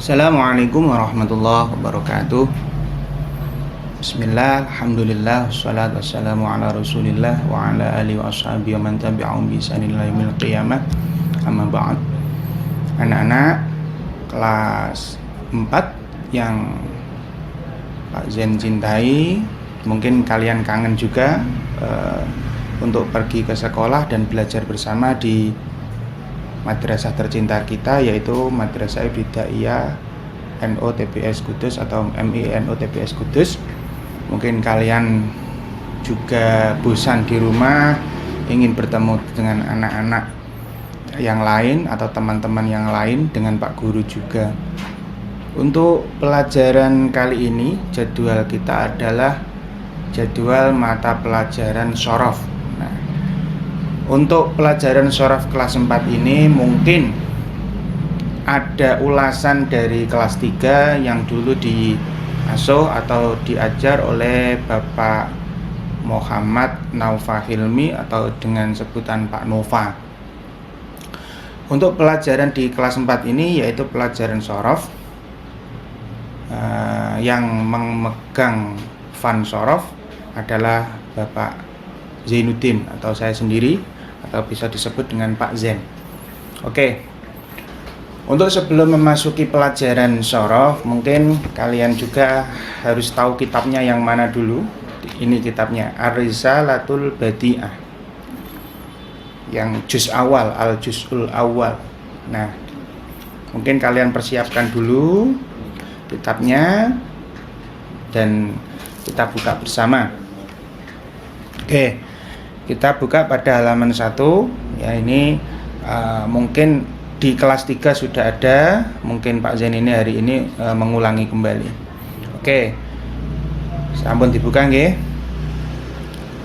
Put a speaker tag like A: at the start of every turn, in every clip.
A: Assalamualaikum warahmatullahi wabarakatuh. Bismillah, alhamdulillah, wassalatu wassalamu ala rasulillah wa ala alihi wa ashabihi wa man tabi'ahum bi ihsanin ila yaumil qiyamah. Amma ba'd. Anak-anak kelas 4 yang Pak Zen cintai, mungkin kalian kangen juga untuk pergi ke sekolah dan belajar bersama di madrasah tercinta kita, yaitu Madrasah Ibtidaiyah NU TBS Kudus atau MINU TBS Kudus. Mungkin kalian juga bosan di rumah, ingin bertemu dengan anak-anak yang lain atau teman-teman yang lain, dengan Pak Guru juga. Untuk pelajaran kali ini, jadwal kita adalah jadwal mata pelajaran shorof. Untuk pelajaran shorof kelas 4 ini mungkin ada ulasan dari kelas 3 yang dulu diasuh atau diajar oleh Bapak Muhammad Naufa Hilmi atau dengan sebutan Pak Nova. Untuk pelajaran di kelas 4 ini yaitu pelajaran shorof, yang memegang fan shorof adalah Bapak Zainuddin atau saya sendiri, atau bisa disebut dengan Pak Zen. Oke. Untuk sebelum memasuki pelajaran shorof, mungkin kalian juga harus tahu kitabnya yang mana dulu. Ini kitabnya Ar-Risalatul Badi'ah, yang juz awal, al-juz'ul awal. Nah, mungkin kalian persiapkan dulu kitabnya dan kita buka bersama. Oke, kita buka pada halaman 1. Ya, ini mungkin di kelas 3 sudah ada, mungkin Pak Zen ini hari ini mengulangi kembali. Oke, sampun dibuka nggih.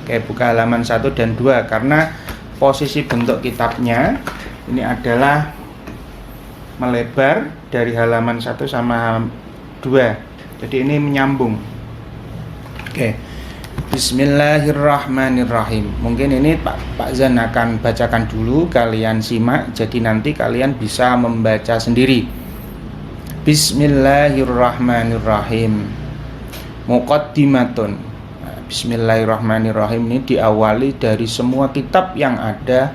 A: Oke, buka halaman 1 dan 2, karena posisi bentuk kitabnya ini adalah melebar dari halaman 1 sama 2. Jadi ini menyambung. Oke. Bismillahirrahmanirrahim. Mungkin ini Pak Zan akan bacakan dulu, kalian simak, jadi nanti kalian bisa membaca sendiri. Bismillahirrahmanirrahim. Muqaddimatun. Bismillahirrahmanirrahim ini diawali dari semua kitab yang ada.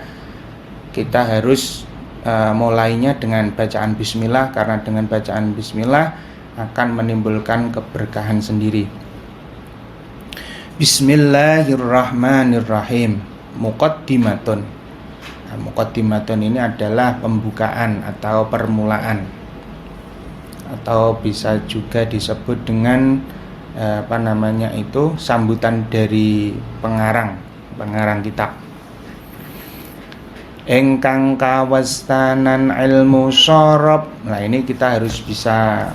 A: Kita harus mulainya dengan bacaan bismillah, karena dengan bacaan bismillah akan menimbulkan keberkahan sendiri. Bismillahirrahmanirrahim. Muqaddimatun. Nah, muqaddimatun ini adalah pembukaan atau permulaan, atau bisa juga disebut dengan sambutan dari pengarang kitab. Engkang kawastanan ilmu shorof. Nah, ini kita harus bisa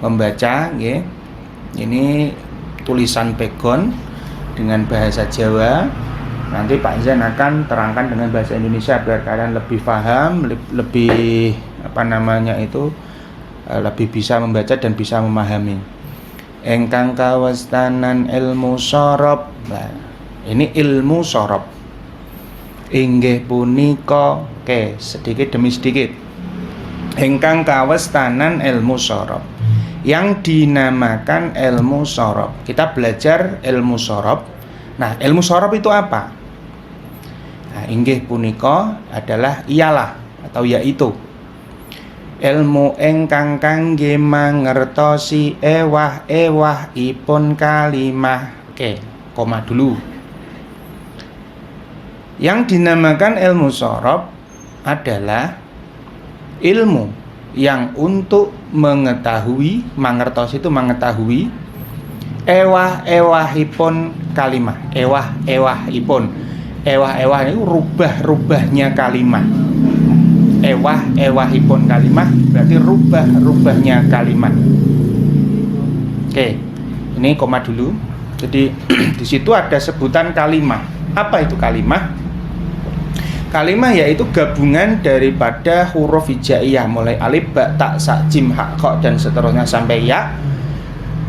A: membaca, ya. Ini tulisan pegon dengan bahasa Jawa. Nanti Pak Zen akan terangkan dengan bahasa Indonesia biar kalian lebih paham, lebih lebih bisa membaca dan bisa memahami. Engkang kawastanan ilmu shorof. Nah, ini ilmu shorof. Inggih punika, oke, sedikit demi sedikit. Engkang kawastanan ilmu shorof, yang dinamakan ilmu shorof. Kita belajar ilmu shorof. Nah, ilmu shorof itu apa? Nah, inggih punika adalah ialah atau yaitu ilmu ingkang kangge mangertosi ewah-ewahipun kalimah. Oke, koma dulu. Yang dinamakan ilmu shorof adalah ilmu yang untuk mengetahui, mangertos itu mengetahui, ewah-ewahipun kalimah. Ewah-ewahipun. Ewah-ewah itu rubah-rubahnya kalimah. Ewah-ewahipun kalimah berarti rubah-rubahnya kalimat. Oke, ini koma dulu. Jadi di situ ada sebutan kalimah. Apa itu kalimah? Kalimah yaitu gabungan daripada huruf hijaiyah, mulai alif, ba, ta, sa, jim, ha, kha, dan seterusnya sampai ya.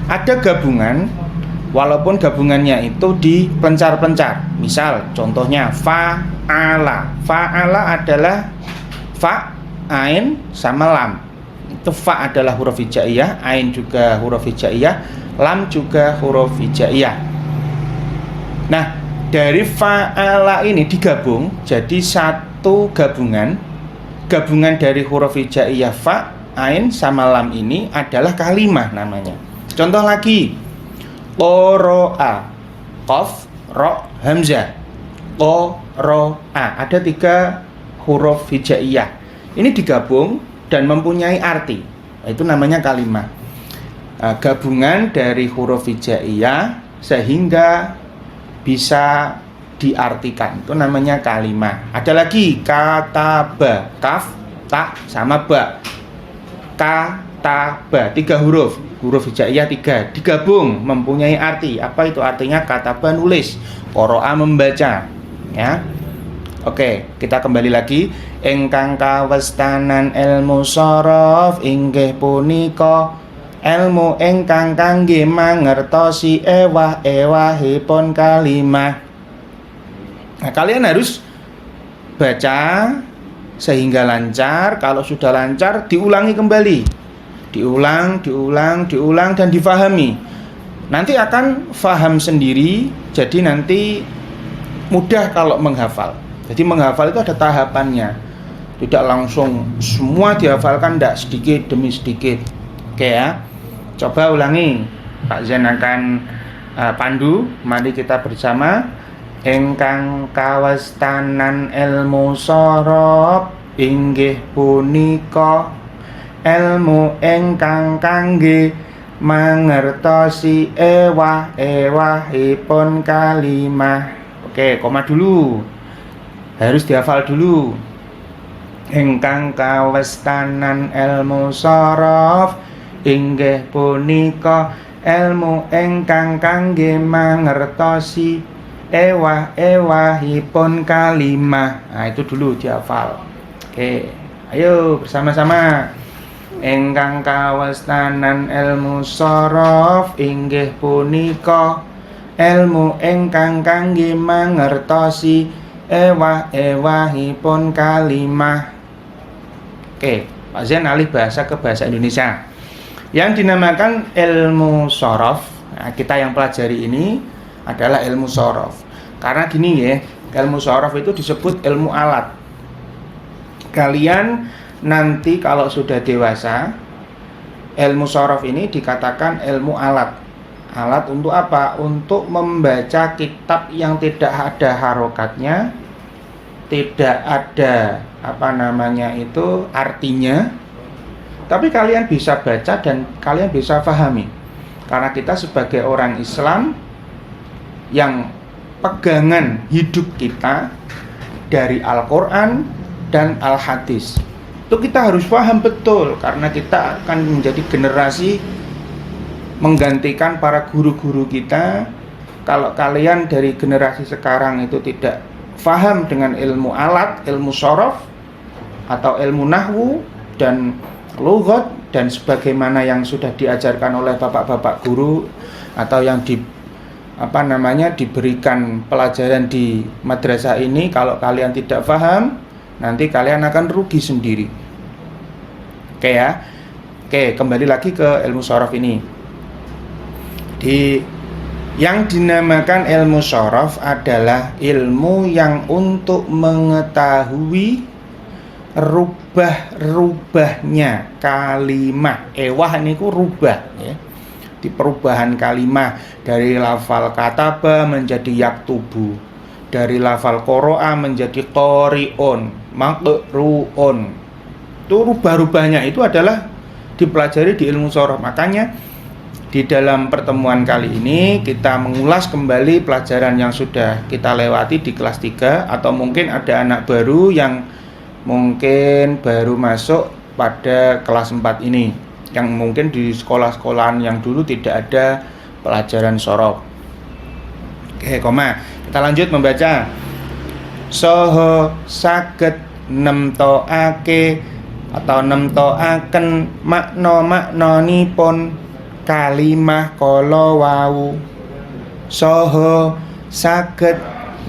A: Ada gabungan, walaupun gabungannya itu dipencar-pencar. Misal contohnya fa'ala. Fa'ala adalah fa, ain, sama lam. Itu fa adalah huruf hijaiyah, ain juga huruf hijaiyah, lam juga huruf hijaiyah. Nah, dari fa'ala ini digabung jadi satu gabungan. Gabungan dari huruf hijaiyah fa, ain sama lam ini adalah kalimah namanya. Contoh lagi, qoro'a, qaf, ro, hamzah. Qoro'a, ada 3 huruf hijaiyah. Ini digabung dan mempunyai arti. Itu namanya kalimah. Gabungan dari huruf hijaiyah sehingga bisa diartikan, itu namanya kalimah. Ada lagi kataba, kaf, ta sama ba. Kataba, 3 huruf hijaiyah 3 digabung mempunyai arti. Apa itu artinya? Kataba nulis, qoro'a membaca, ya. Oke, kita kembali lagi. Ingkang kawestanan ilmu shorof inggih punika ilmu ingkang kangge mangertosi ewah-ewahipun kalimah. Nah, kalian harus baca sehingga lancar. Kalau sudah lancar, diulangi kembali. Diulang dan difahami. Nanti akan faham sendiri, jadi nanti mudah kalau menghafal. Jadi menghafal itu ada tahapannya. Tidak langsung semua dihafalkan, tidak, sedikit demi sedikit. Oke ya. Coba ulangi. Pak Zain akan pandu. Mari kita bersama. Ingkang kawastanan ilmu shorof inggih punika ilmu ingkang kangge mangertosi ewah-ewahipun kalimah. Oke, koma dulu. Harus dihafal dulu. Ingkang kawastanan ilmu shorof inggih punika ilmu ingkang kangge mangertosi ewah-ewahipun kalimah. Nah, itu dulu dihafal. Oke, ayo bersama-sama. Ingkang kawastanan ilmu shorof inggih punika ilmu ingkang kangge mangertosi ewah-ewahipun kalimah. Oke, Pak Zain alih bahasa ke bahasa Indonesia. Yang dinamakan ilmu shorof, nah, kita yang pelajari ini adalah ilmu shorof. Karena gini ya, ilmu shorof itu disebut ilmu alat. Kalian nanti kalau sudah dewasa, ilmu shorof ini dikatakan ilmu alat. Alat untuk apa? Untuk membaca kitab yang tidak ada harokatnya, tidak ada artinya, tapi kalian bisa baca dan kalian bisa pahami. Karena kita sebagai orang Islam yang pegangan hidup kita dari Al-Quran dan Al-Hadis, itu kita harus paham betul. Karena kita akan menjadi generasi menggantikan para guru-guru kita. Kalau kalian dari generasi sekarang itu tidak paham dengan ilmu alat, ilmu shorof atau ilmu nahwu dan lughat dan sebagaimana yang sudah diajarkan oleh bapak-bapak guru atau yang diberikan pelajaran di madrasah ini, kalau kalian tidak paham, nanti kalian akan rugi sendiri. Oke ya. Oke, kembali lagi ke ilmu shorof ini. Yang dinamakan ilmu shorof adalah ilmu yang untuk mengetahui rubah-rubahnya kalimah. Ewah ini ku rubah ya. Di perubahan kalimah dari lafal kataba menjadi yaktubu, dari lafal qoro'a menjadi qori'un, maqru'un. Itu rubah-rubahnya itu adalah dipelajari di ilmu shorof. Makanya di dalam pertemuan kali ini kita mengulas kembali pelajaran yang sudah kita lewati di kelas 3, atau mungkin ada anak baru yang mungkin baru masuk pada kelas 4 ini, yang mungkin di sekolah-sekolahan yang dulu tidak ada pelajaran shorof. Oke, koma. Kita lanjut membaca. Soho saged nemtoake atau nemtoaken makna-maknanipun kalimah kala wau. Soho saged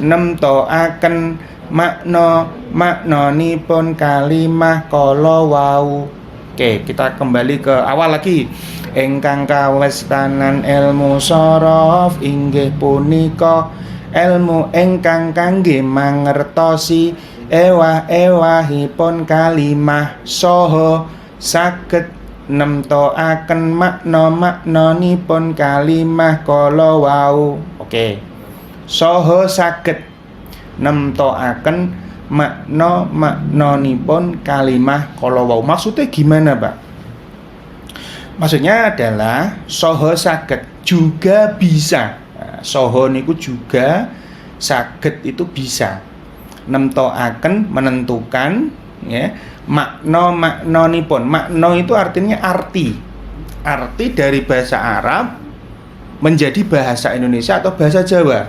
A: nemtoaken makna-maknanipun kalimah kala wau. Oke, kita kembali ke awal lagi. Ingkang kawestanan ilmu sorof inggih punika ilmu ingkang kangge mangertosi ewah-ewahipun kalimah saha saged nemtoaken makna-maknanipun kalimah kala wau. Oke. Saha saged nemtoaken makna-maknanipun kalimah kala wau. Maksudnya gimana, Pak? Maksudnya adalah saha saged juga bisa. Saha niku juga saged itu bisa nemtoaken, menentukan ya makna-maknanipun. Makna itu artinya arti. Arti dari bahasa Arab menjadi bahasa Indonesia atau bahasa Jawa.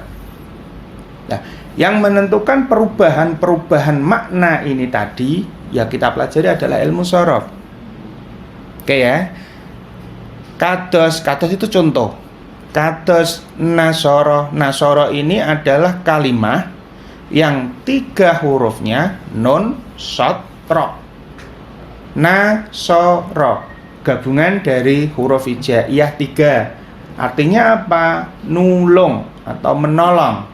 A: Nah, yang menentukan perubahan-perubahan makna ini tadi ya kita pelajari adalah ilmu sorof. Oke ya. Kados itu contoh. Kados nasoro. Nasoro ini adalah kalimah yang 3 hurufnya nun, shad, ro. Nasoro, gabungan dari huruf hijaiyah 3. Artinya apa? Nulung atau menolong.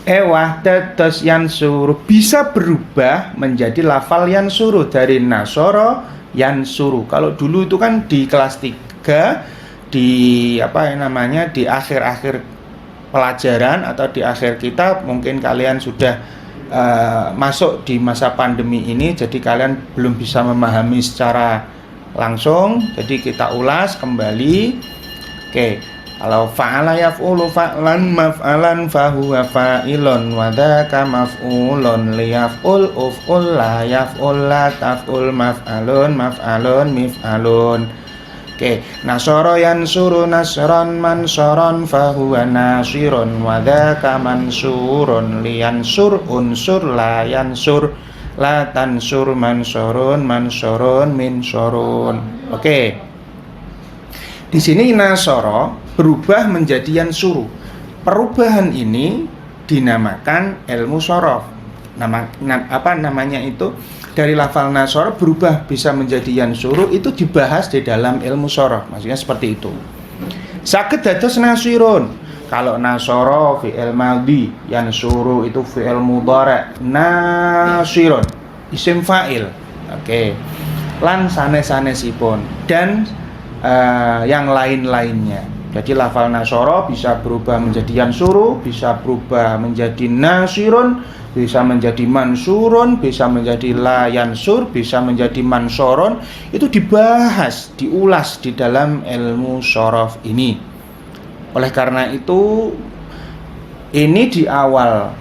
A: Ewah dados yansuru, bisa berubah menjadi lafal yansuru dari nasoro yansuru. Kalau dulu itu kan di kelas 3 di di akhir-akhir pelajaran atau di akhir kitab, mungkin kalian sudah masuk di masa pandemi ini, jadi kalian belum bisa memahami secara langsung. Jadi kita ulas kembali. Oke. Kalau fa'ala yaf'ulu fa'lan maf'alan fahuwa fa'ilun wa dzaka maf'ulun liyaf'ul uf'ul la yaf'ul la taf'ul maf'alun mif'alun. Oke, nasara yansuru nasran mansaran fahuwa nasirun wa dzaka mansurun liyansur unsur la yansur la tansur mansurun minsurun. Oke. Di sini nasara berubah menjadi yansuru. Perubahan ini dinamakan ilmu sorof. Namanya itu dari lafal nasara berubah bisa menjadi yansuru, itu dibahas di dalam ilmu sorof. Maksudnya seperti itu. Saged dados nasirun. Kalau nasara fi'il madhi, yansuru itu fi'il mudhari', nasirun isim fa'il. Oke. Lan sanes-sanesipun dan yang lain-lainnya. Jadi lafal nasara bisa berubah menjadi yansuru, bisa berubah menjadi nasirun, bisa menjadi mansurun, bisa menjadi la yansur, bisa menjadi mansoron. Itu dibahas, diulas di dalam ilmu sorof ini. Oleh karena itu, ini di awal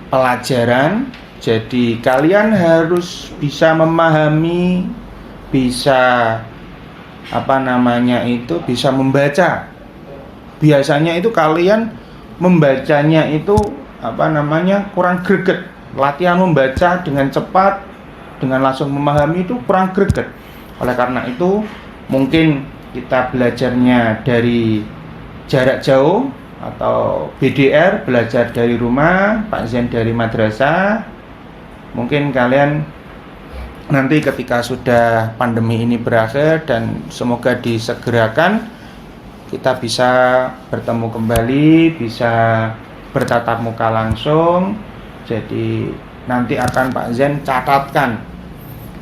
A: pelajaran, jadi kalian harus bisa memahami, bisa bisa membaca. Biasanya itu kalian membacanya itu kurang greget. Latihan membaca dengan cepat, dengan langsung memahami itu kurang greget. Oleh karena itu mungkin kita belajarnya dari jarak jauh atau BDR, belajar dari rumah, Pak Zen dari madrasah. Mungkin kalian nanti ketika sudah pandemi ini berakhir dan semoga disegerakan, kita bisa bertemu kembali, bisa bertatap muka langsung. Jadi nanti akan Pak Zen catatkan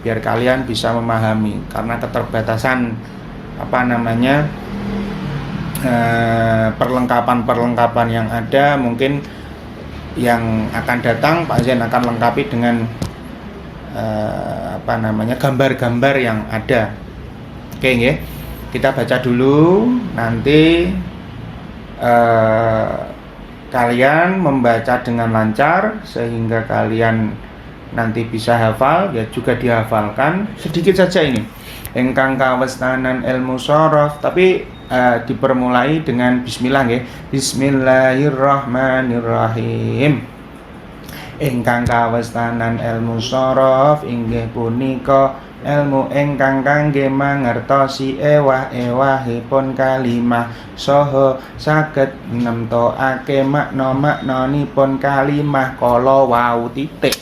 A: biar kalian bisa memahami, karena keterbatasan perlengkapan yang ada. Mungkin yang akan datang Pak Zen akan lengkapi dengan gambar-gambar yang ada. Oke nggih. Kita baca dulu, nanti kalian membaca dengan lancar sehingga kalian nanti bisa hafal, ya juga dihafalkan sedikit saja ini. Ingkang kawestanan ilmu sorof, tapi dipermulai dengan bismillah nggih. Bismillahirrahmanirrahim. Ingkang kawestanan ilmu sorof inggih punika ilmu ingkang kangge mangertosi ewah-ewahipun kalimah saha saged nemtokake makna-maknanipun kalimah kala wau titik.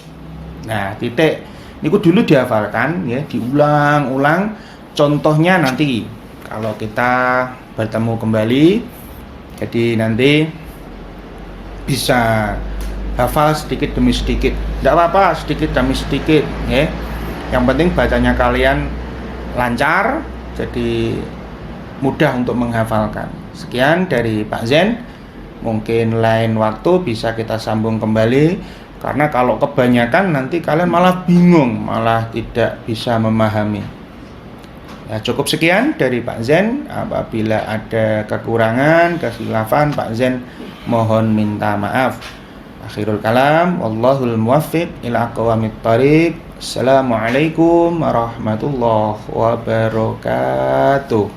A: Nah, titik Niku dulu dihafalkan ya, diulang-ulang. Contohnya nanti kalau kita bertemu kembali, jadi nanti bisa hafal sedikit demi sedikit. Tidak apa-apa, sedikit demi sedikit ya. Yang penting bacanya kalian lancar, jadi mudah untuk menghafalkan. Sekian dari Pak Zen. Mungkin lain waktu bisa kita sambung kembali, karena kalau kebanyakan nanti kalian malah bingung, malah tidak bisa memahami. Ya, cukup sekian dari Pak Zen. Apabila ada kekurangan, kekhilafan, Pak Zen mohon minta maaf. Akhirul kalam, wallahul muwaffiq ila aqwamit thariq. Assalamualaikum warahmatullahi wabarakatuh.